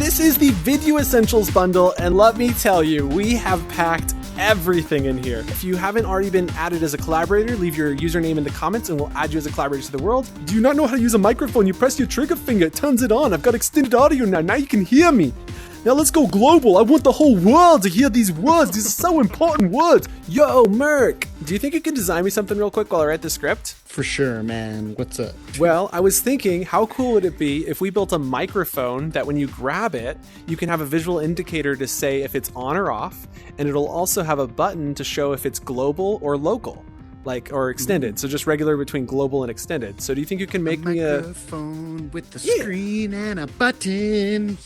This is the Vidyuu Essentials bundle, and let me tell you, we have packed everything in here. If you haven't already been added as a collaborator, leave your username in the comments and we'll add you as a collaborator to the world. Do you not know how to use a microphone? You press your trigger finger, it turns it on. I've got extended audio now. Now you can hear me. Now let's go global. I want the whole world to hear these words. These are so important words. Yo, Merc, do you think you could design me something real quick while I write the script? For sure, man. What's up? Well, I was thinking, how cool would it be if we built a microphone that when you grab it, you can have a visual indicator to say if it's on or off, and it'll also have a button to show if it's global or local, or extended. So just regular between global and extended. So do you think you can make me a microphone with the screen and a button?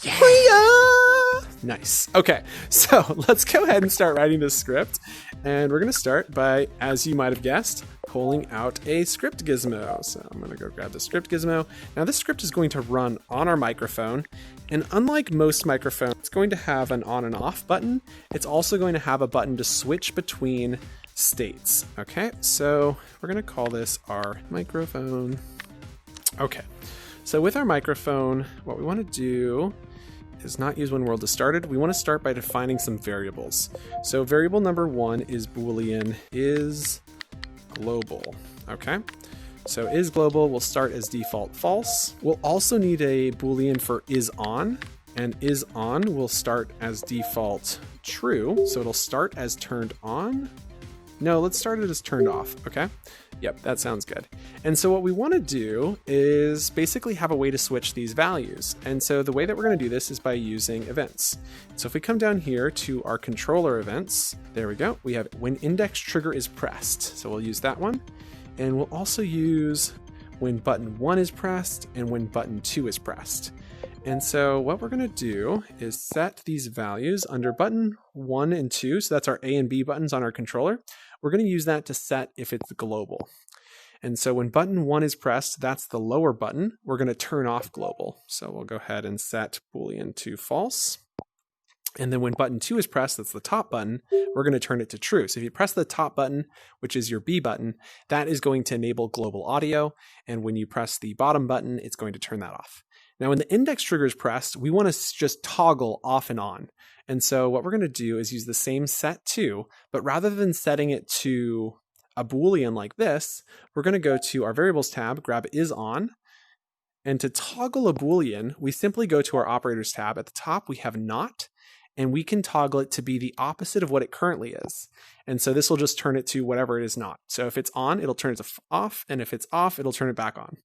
Nice. Okay, so let's go ahead and start writing this script. And we're going to start by, as you might have guessed, pulling out a script gizmo. So I'm going to go grab the script gizmo. Now this script is going to run on our microphone. And unlike most microphones, it's going to have an on and off button. It's also going to have a button to switch between states. Okay, so we're going to call this our microphone. Okay, so with our microphone, what we want to do is not use when world is started. We want to start by defining some variables. So variable number 1 is Boolean is global. Okay, so is global will start as default false. We'll also need a Boolean for is on, and is on will start as default true. So it'll start as turned on. No, let's start it as turned off. Okay. Yep, that sounds good. And so what we want to do is basically have a way to switch these values. And so the way that we're going to do this is by using events. So if we come down here to our controller events, there we go. We have when index trigger is pressed. So we'll use that one. And we'll also use when button 1 is pressed and when button 2 is pressed. And so what we're going to do is set these values under button 1 and 2. So that's our A and B buttons on our controller. We're going to use that to set if it's global. And so when button 1 is pressed, that's the lower button. We're going to turn off global. So we'll go ahead and set Boolean to false. And then when button 2 is pressed, that's the top button, we're going to turn it to true. So if you press the top button, which is your B button, that is going to enable global audio. And when you press the bottom button, it's going to turn that off. Now, when the index trigger is pressed, we want to just toggle off and on. And so what we're going to do is use the same set to, but rather than setting it to a Boolean like this, we're going to go to our variables tab, grab is on. And to toggle a Boolean, we simply go to our operators tab. At the top, we have not, and we can toggle it to be the opposite of what it currently is. And so this will just turn it to whatever it is not. So if it's on, it'll turn it to off. And if it's off, it'll turn it back on.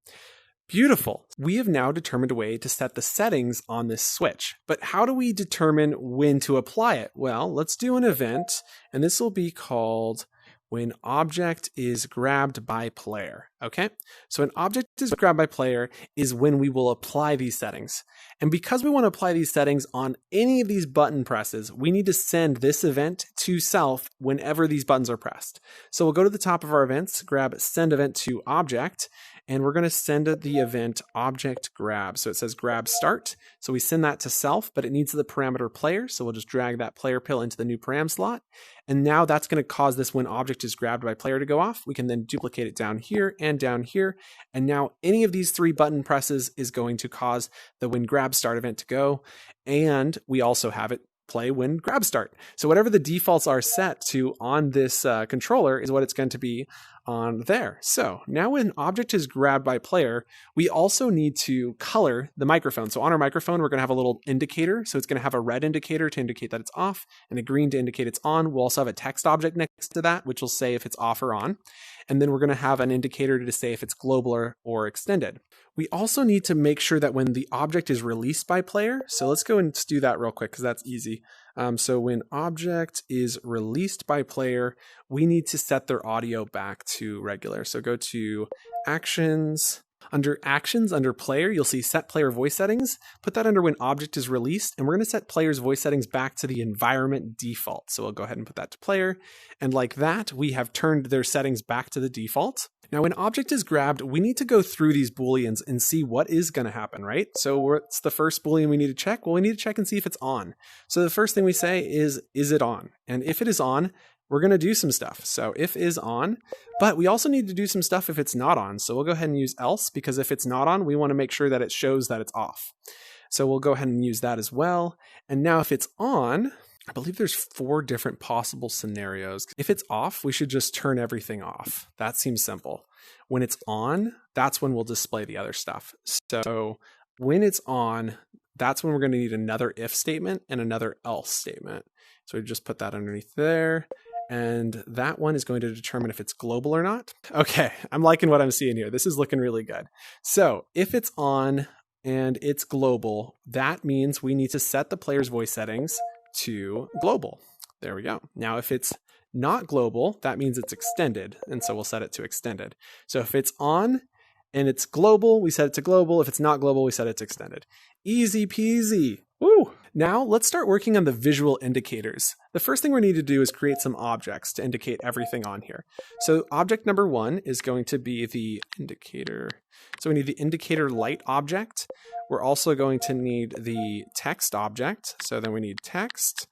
Beautiful. We have now determined a way to set the settings on this switch. But how do we determine when to apply it? Well, let's do an event, and this will be called when object is grabbed by player. Okay, so an object is grabbed by player is when we will apply these settings. And because we want to apply these settings on any of these button presses, we need to send this event to self whenever these buttons are pressed. So we'll go to the top of our events, grab send event to object, and we're going to send the event object grab. So it says grab start. So we send that to self, but it needs the parameter player. So we'll just drag that player pill into the new param slot. And now that's going to cause this when object is grabbed by player to go off. We can then duplicate it down here and down here. And now any of these 3 button presses is going to cause the when grab start event to go. And we also have it play when grab start. So whatever the defaults are set to on this controller is what it's going to be on there. So now when object is grabbed by player, we also need to color the microphone. So on our microphone, we're going to have a little indicator. So it's going to have a red indicator to indicate that it's off and a green to indicate it's on. We'll also have a text object next to that, which will say if it's off or on. And then we're going to have an indicator to say if it's global or extended. We also need to make sure that when the object is released by player, so let's go and do that real quick because that's easy. So when object is released by player, we need to set their audio back to regular. So go to actions. Under actions, under player, you'll see set player voice settings. Put that under when object is released, and we're going to set player's voice settings back to the environment default. So we'll go ahead and put that to player. And like that, we have turned their settings back to the default. Now, when object is grabbed, we need to go through these Booleans and see what is going to happen, right? So what's the first Boolean we need to check? Well, we need to check and see if it's on. So the first thing we say is it on? And if it is on, we're going to do some stuff. So if is on, but we also need to do some stuff if it's not on. So we'll go ahead and use else, because if it's not on, we want to make sure that it shows that it's off. So we'll go ahead and use that as well. And now if it's on, I believe there's 4 different possible scenarios. If it's off, we should just turn everything off. That seems simple. When it's on, that's when we'll display the other stuff. So when it's on, that's when we're going to need another if statement and another else statement. So we just put that underneath there. And that one is going to determine if it's global or not. Okay, I'm liking what I'm seeing here. This is looking really good. So if it's on and it's global, that means we need to set the player's voice settings to global. There we go. Now, if it's not global, that means it's extended. And so we'll set it to extended. So if it's on and it's global, we set it to global. If it's not global, we set it to extended. Easy peasy. Woo! Now let's start working on the visual indicators. The first thing we need to do is create some objects to indicate everything on here. So object number 1 is going to be the indicator. So we need the indicator light object. We're also going to need the text object. So then we need text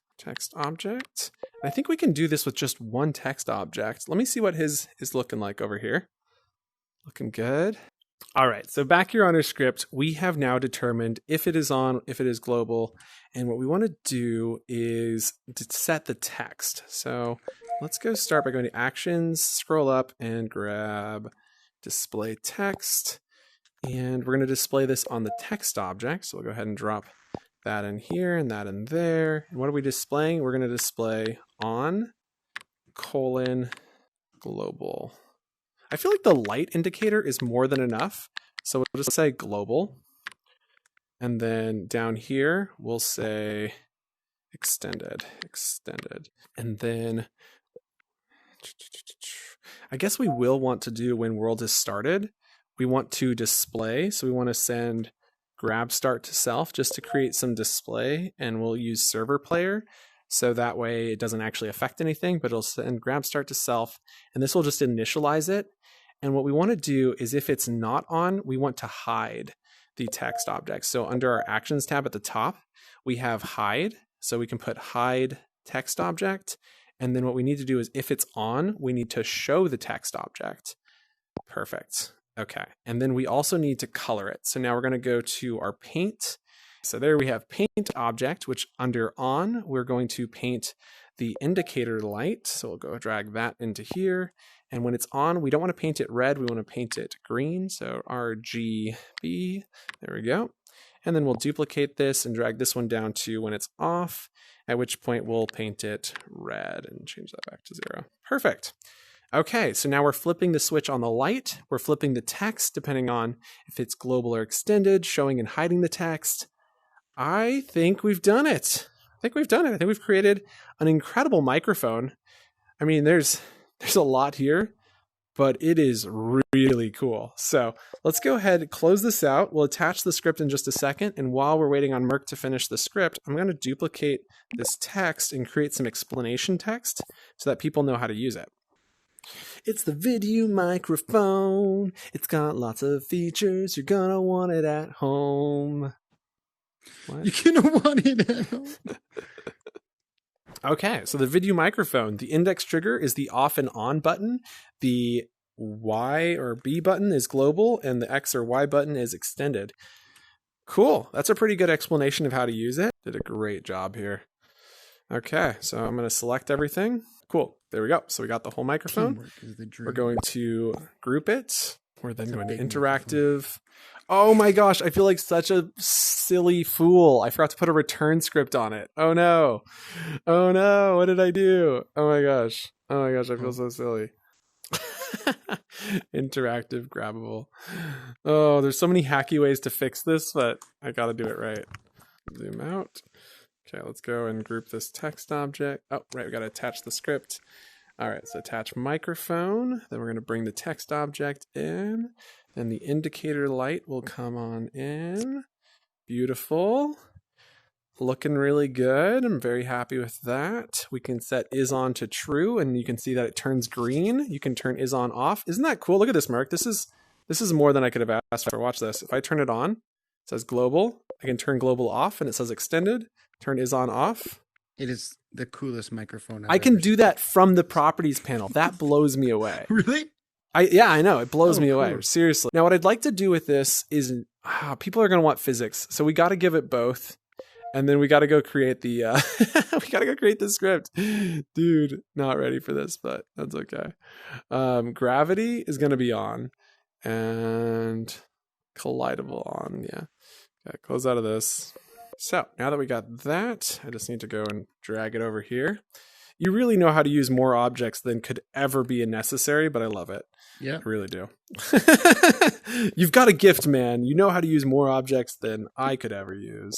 object. And I think we can do this with just one text object. Let me see what his is looking like over here. Looking good. All right, so back here on our script, we have now determined if it is on, if it is global, and what we want to do is to set the text. So let's go start by going to Actions, scroll up, and grab Display Text, and we're going to display this on the text object. So we'll go ahead and drop that in here and that in there. And what are we displaying? We're going to display on, global. I feel like the light indicator is more than enough. So we'll just say global. And then down here, we'll say extended. And then I guess we will want to do when world is started. We want to display. So we want to send grab start to self just to create some display. And we'll use server player. So that way it doesn't actually affect anything, but it'll send grab start to self. And this will just initialize it. And what we want to do is if it's not on, we want to hide the text object. So under our Actions tab at the top, we have hide. So we can put hide text object. And then what we need to do is if it's on, we need to show the text object. Perfect. Okay. And then we also need to color it. So now we're going to go to our paint. So there we have paint object, which under on, we're going to paint the indicator light. So we'll go drag that into here. And when it's on, we don't want to paint it red. We want to paint it green. So RGB, there we go. And then we'll duplicate this and drag this one down to when it's off, at which point we'll paint it red and change that back to 0. Perfect. Okay, so now we're flipping the switch on the light. We're flipping the text depending on if it's global or extended, showing and hiding the text. I think we've done it. I think we've created an incredible microphone. I mean, there's a lot here, but it is really cool. So let's go ahead and close this out. We'll attach the script in just a second. And while we're waiting on Merc to finish the script, I'm going to duplicate this text and create some explanation text so that people know how to use it. It's the Vidyuu microphone. It's got lots of features. You're going to want it at home. What? You're going to want it at home. Okay, so the Vidyuu microphone, the index trigger is the off and on button. The Y or B button is global, and the X or Y button is extended. Cool. That's a pretty good explanation of how to use it. Did a great job here. Okay, so I'm going to select everything. Cool. There we go. So we got the whole microphone. We're going to group it. We're then going to interactive. Oh my gosh, I feel like such a silly fool. I forgot to put a return script on it. Oh no. Oh no, what did I do? Oh my gosh, I feel so silly. Interactive, grabbable. Oh, there's so many hacky ways to fix this, but I gotta do it right. Zoom out. Okay, let's go and group this text object. Oh, right, we gotta attach the script. All right, so attach microphone. Then we're gonna bring the text object in. Then the indicator light will come on in. Beautiful. Looking really good. I'm very happy with that. We can set is on to true, and you can see that it turns green. You can turn is on off. Isn't that cool? Look at this, Mark. This is more than I could have asked for. Watch this. If I turn it on, it says global. I can turn global off, and it says extended. Turn is on off. It is the coolest microphone I can do that from the properties panel. That blows me away. Really? Yeah, I know. It blows me cool. away. Seriously. Now, what I'd like to do with this is people are going to want physics. So we got to give it both. And then we got to go create the, we got to go create the script. Dude, not ready for this, but that's okay. Gravity is going to be on and collidable on. Yeah. Okay, close out of this. So now that we got that, I just need to go and drag it over here. You really know how to use more objects than could ever be necessary, but I love it. Yeah. I really do. You've got a gift, man. You know how to use more objects than I could ever use.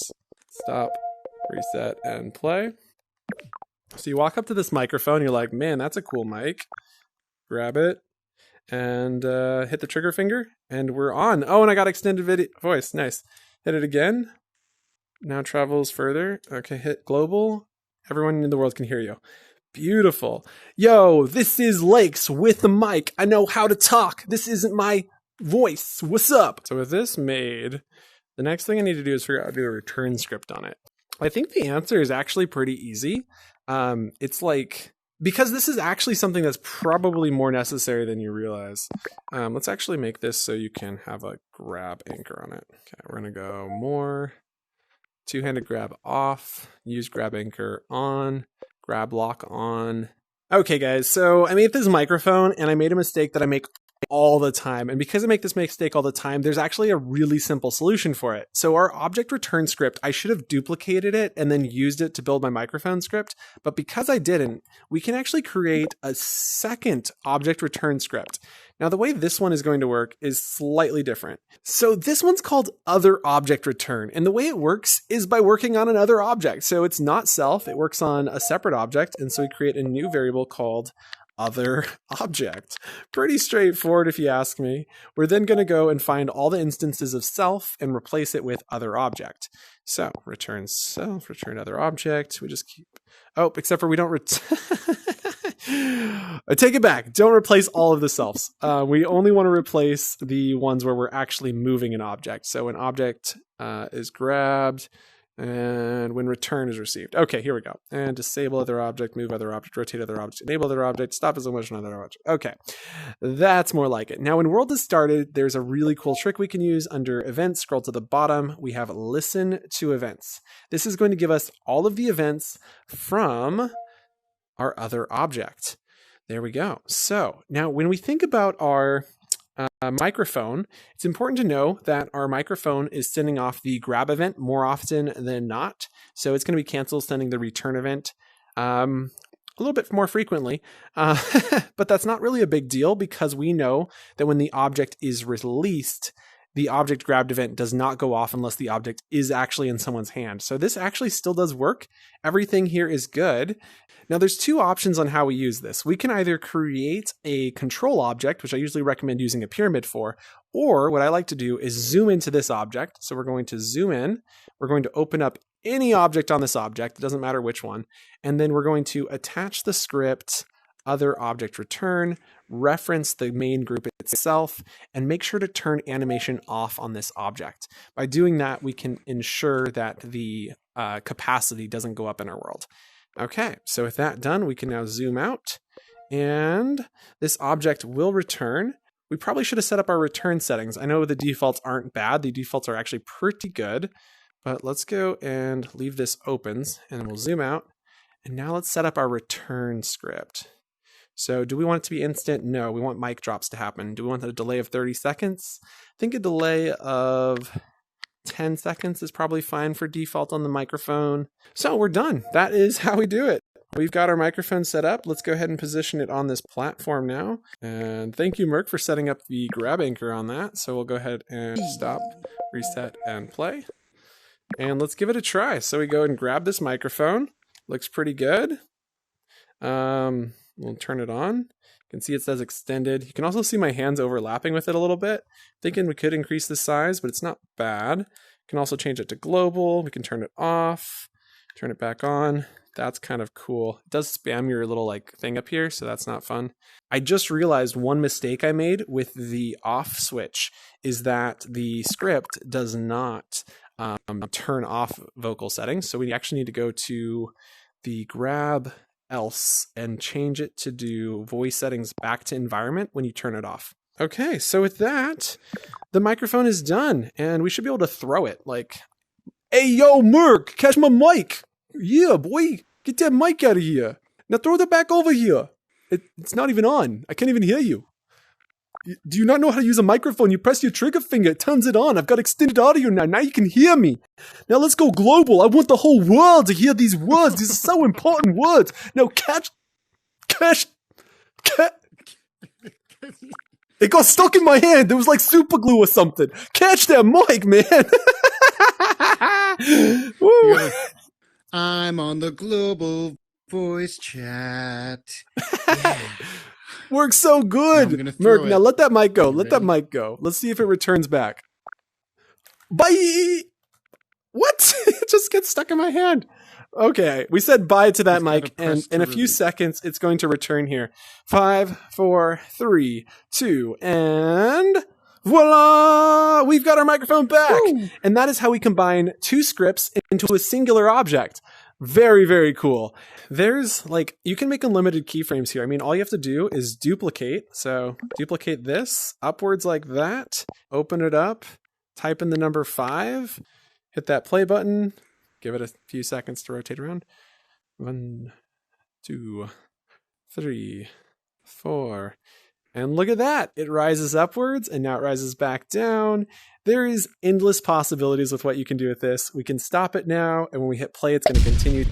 Stop, reset, and play. So you walk up to this microphone, you're like, man, that's a cool mic. Grab it and hit the trigger finger, and we're on. Oh, and I got extended video voice. Nice. Hit it again. Now travels further. Okay, hit global. Everyone in the world can hear you. Beautiful. Yo, this is Lakes with the mic. I know how to talk. This isn't my voice. What's up? So with this made, the next thing I need to do is figure out how to do a return script on it. I think the answer is actually pretty easy. It's like, because this is actually something that's probably more necessary than you realize. Let's actually make this so you can have a grab anchor on it. Okay, we're going to go more, two-handed grab off, use grab anchor on, grab lock on. Okay, guys, so I made this microphone and I made a mistake that I make all the time. And because I make this mistake all the time, there's actually a really simple solution for it. So our object return script, I should have duplicated it and then used it to build my microphone script. But because I didn't, we can actually create a second object return script. Now, the way this one is going to work is slightly different. So this one's called other object return. And the way it works is by working on another object. So it's not self, it works on a separate object. And so we create a new variable called other object. Pretty straightforward if you ask me. We're then going to go and find all the instances of self and replace it with other object. So return self, return other object. We just keep, oh, except for we don't I take it back. Don't replace all of the selves. We only want to replace the ones where we're actually moving an object. So an object is grabbed, and when return is received. Okay, here we go. And disable other object, move other object, rotate other object, enable other object, stop as a motion on other object. Okay, that's more like it. Now, when world is started, there's a really cool trick we can use under events. Scroll to the bottom. We have listen to events. This is going to give us all of the events from our other object. There we go. So now when we think about our microphone, it's important to know that our microphone is sending off the grab event more often than not. So it's going to be cancel sending the return event a little bit more frequently. But that's not really a big deal because we know that when the object is released, the object grabbed event does not go off unless the object is actually in someone's hand. So this actually still does work. Everything here is good. Now there's two options on how we use this. We can either create a control object, which I usually recommend using a pyramid for, or what I like to do is zoom into this object. So we're going to zoom in. We're going to open up any object on this object. It doesn't matter which one. And then we're going to attach the script other object return, reference the main group itself, and make sure to turn animation off on this object. By doing that, we can ensure that the capacity doesn't go up in our world. Okay, so with that done, we can now zoom out, and this object will return. We probably should have set up our return settings. I know the defaults aren't bad. The defaults are actually pretty good, but let's go and leave this opens, and then we'll zoom out. And now let's set up our return script. So do we want it to be instant? No, we want mic drops to happen. Do we want a delay of 30 seconds? I think a delay of 10 seconds is probably fine for default on the microphone. So we're done. That is how we do it. We've got our microphone set up. Let's go ahead and position it on this platform now. And thank you, Merc, for setting up the grab anchor on that. So we'll go ahead and stop, reset, and play. And let's give it a try. So we go and grab this microphone. Looks pretty good. We'll turn it on. You can see it says extended. You can also see my hands overlapping with it a little bit. Thinking we could increase the size, but it's not bad. You can also change it to global. We can turn it off, turn it back on. That's kind of cool. It does spam your little like thing up here, so that's not fun. I just realized one mistake I made with the off switch is that the script does not turn off vocal settings. So we actually need to go to the grab else and change it to do voice settings back to environment when you turn it off. Okay, so with that, the microphone is done, and we should be able to throw it. Like, hey, yo, Merc, catch my mic. Yeah, boy, get that mic out of here. Now throw that back over here. It's not even on. I can't even hear you. Do you not know how to use a microphone? You press your trigger finger, it turns it on. I've got extended audio now. Now you can hear me. Now let's go global. I want the whole world to hear these words. These are so important words. Now catch. It got stuck in my hand. There was like super glue or something. Catch that mic, man. Woo. I'm on the global voice chat. Yeah. Works so good. Merc, now let that mic go. Let that mic go. Let's see if it returns back. Bye. What? It just gets stuck in my hand. Okay, we said bye to that mic, and in a few seconds, it's going to return here. 5, 4, 3, 2, and voila! We've got our microphone back! Woo! And that is how we combine two scripts into a singular object. Very, very cool. There's, like, you can make unlimited keyframes here. I mean, all you have to do is duplicate. So, duplicate this upwards like that, open it up, type in the number 5, hit that play button, give it a few seconds to rotate around. 1, 2, 3, 4. And look at that. It rises upwards and now it rises back down. There is endless possibilities with what you can do with this. We can stop it now. And when we hit play, it's going to continue.